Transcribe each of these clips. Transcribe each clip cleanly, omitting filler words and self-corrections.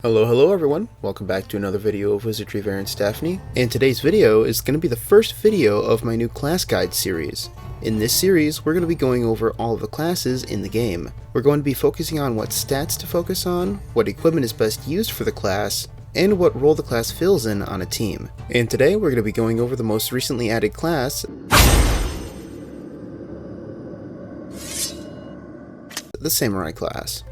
Hello everyone, welcome back to another video of Wizardry variants Daphne, and today's video is going to be the first video of my new class guide series. In this series, we're going to be going over all of the classes in the game. We're going to be focusing on what stats to focus on, what equipment is best used for the class, and what role the class fills in on a team. And today we're going to be going over the most recently added class, the Samurai class.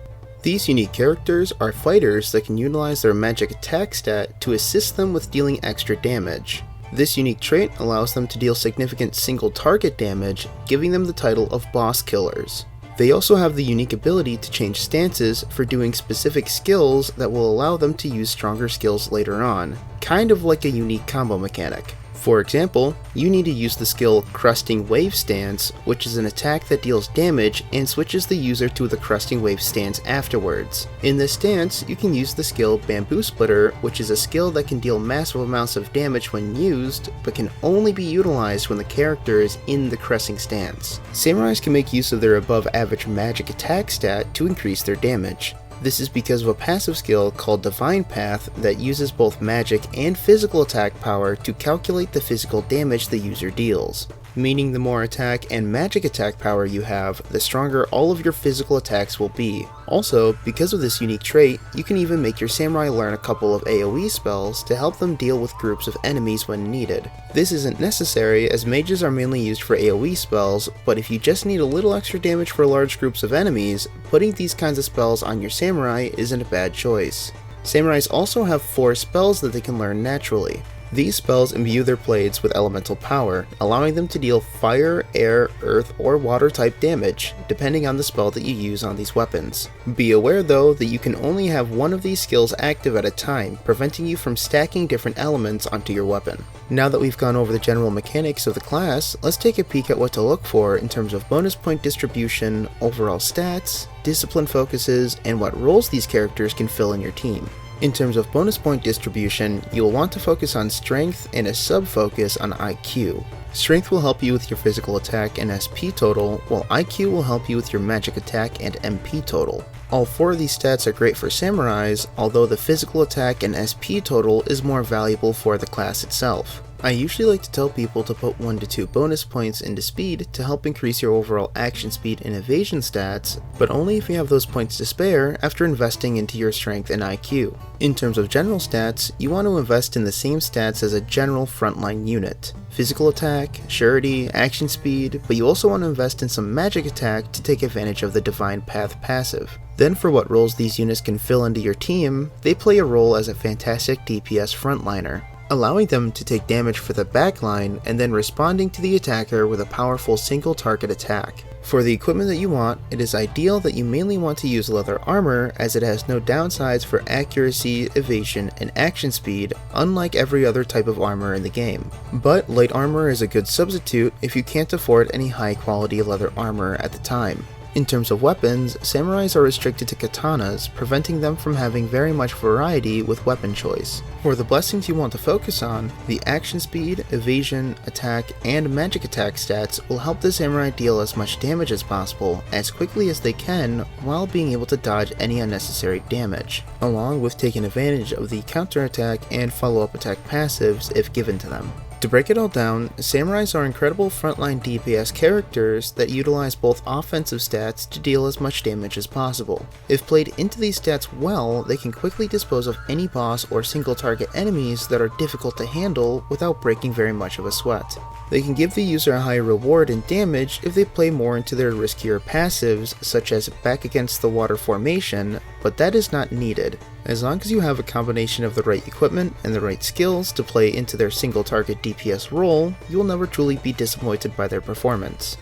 These unique characters are fighters that can utilize their magic attack stat to assist them with dealing extra damage. This unique trait allows them to deal significant single target damage, giving them the title of boss killers. They also have the unique ability to change stances for doing specific skills that will allow them to use stronger skills later on, kind of like a unique combo mechanic. For example, you need to use the skill Crusting Wave Stance, which is an attack that deals damage and switches the user to the Crusting Wave stance afterwards. In this stance, you can use the skill Bamboo Splitter, which is a skill that can deal massive amounts of damage when used, but can only be utilized when the character is in the cresting stance. Samurais can make use of their above average magic attack stat to increase their damage. This is because of a passive skill called Divine Path that uses both magic and physical attack power to calculate the physical damage the user deals. Meaning the more attack and magic attack power you have, the stronger all of your physical attacks will be. Also, because of this unique trait, you can even make your samurai learn a couple of AoE spells to help them deal with groups of enemies when needed. This isn't necessary as mages are mainly used for AoE spells, but if you just need a little extra damage for large groups of enemies, putting these kinds of spells on your samurai isn't a bad choice. Samurais also have 4 spells that they can learn naturally. These spells imbue their blades with elemental power, allowing them to deal fire, air, earth, or water type damage, depending on the spell that you use on these weapons. Be aware though that you can only have one of these skills active at a time, preventing you from stacking different elements onto your weapon. Now that we've gone over the general mechanics of the class, let's take a peek at what to look for in terms of bonus point distribution, overall stats, discipline focuses, and what roles these characters can fill in your team. In terms of bonus point distribution, you will want to focus on strength and a sub-focus on IQ. Strength will help you with your physical attack and SP total, while IQ will help you with your magic attack and MP total. All 4 of these stats are great for samurais, although the physical attack and SP total is more valuable for the class itself. I usually like to tell people to put 1 to 2 bonus points into speed to help increase your overall action speed and evasion stats, but only if you have those points to spare after investing into your strength and IQ. In terms of general stats, you want to invest in the same stats as a general frontline unit. Physical attack, surety, action speed, but you also want to invest in some magic attack to take advantage of the Divine Path passive. Then for what roles these units can fill into your team, they play a role as a fantastic DPS frontliner, allowing them to take damage for the backline and then responding to the attacker with a powerful single target attack. For the equipment that you want, it is ideal that you mainly want to use leather armor as it has no downsides for accuracy, evasion, and action speed, unlike every other type of armor in the game. But light armor is a good substitute if you can't afford any high quality leather armor at the time. In terms of weapons, samurais are restricted to katanas, preventing them from having very much variety with weapon choice. For the blessings you want to focus on, the action speed, evasion, attack, and magic attack stats will help the samurai deal as much damage as possible, as quickly as they can, while being able to dodge any unnecessary damage, along with taking advantage of the counterattack and follow-up attack passives if given to them. To break it all down, samurais are incredible frontline DPS characters that utilize both offensive stats to deal as much damage as possible. If played into these stats well, they can quickly dispose of any boss or single target enemies that are difficult to handle without breaking very much of a sweat. They can give the user a higher reward in damage if they play more into their riskier passives, such as Back Against the Water formation, but that is not needed. As long as you have a combination of the right equipment and the right skills to play into their single target DPS role, you will never truly be disappointed by their performance.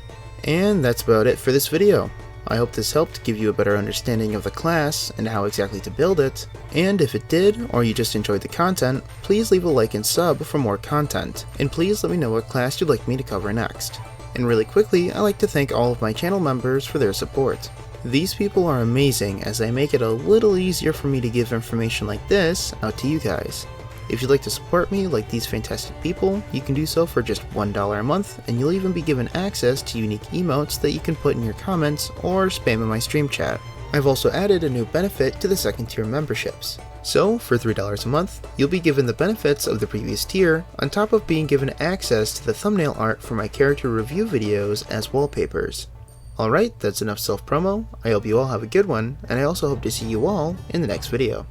And that's about it for this video. I hope this helped give you a better understanding of the class and how exactly to build it, and if it did, or you just enjoyed the content, please leave a like and sub for more content, and please let me know what class you'd like me to cover next. And really quickly, I'd like to thank all of my channel members for their support. These people are amazing as they make it a little easier for me to give information like this out to you guys. If you'd like to support me like these fantastic people, you can do so for just $1 a month, and you'll even be given access to unique emotes that you can put in your comments or spam in my stream chat. I've also added a new benefit to the second tier memberships. So, for $3 a month, you'll be given the benefits of the previous tier, on top of being given access to the thumbnail art for my character review videos as wallpapers. Alright, that's enough self-promo. I hope you all have a good one, and I also hope to see you all in the next video.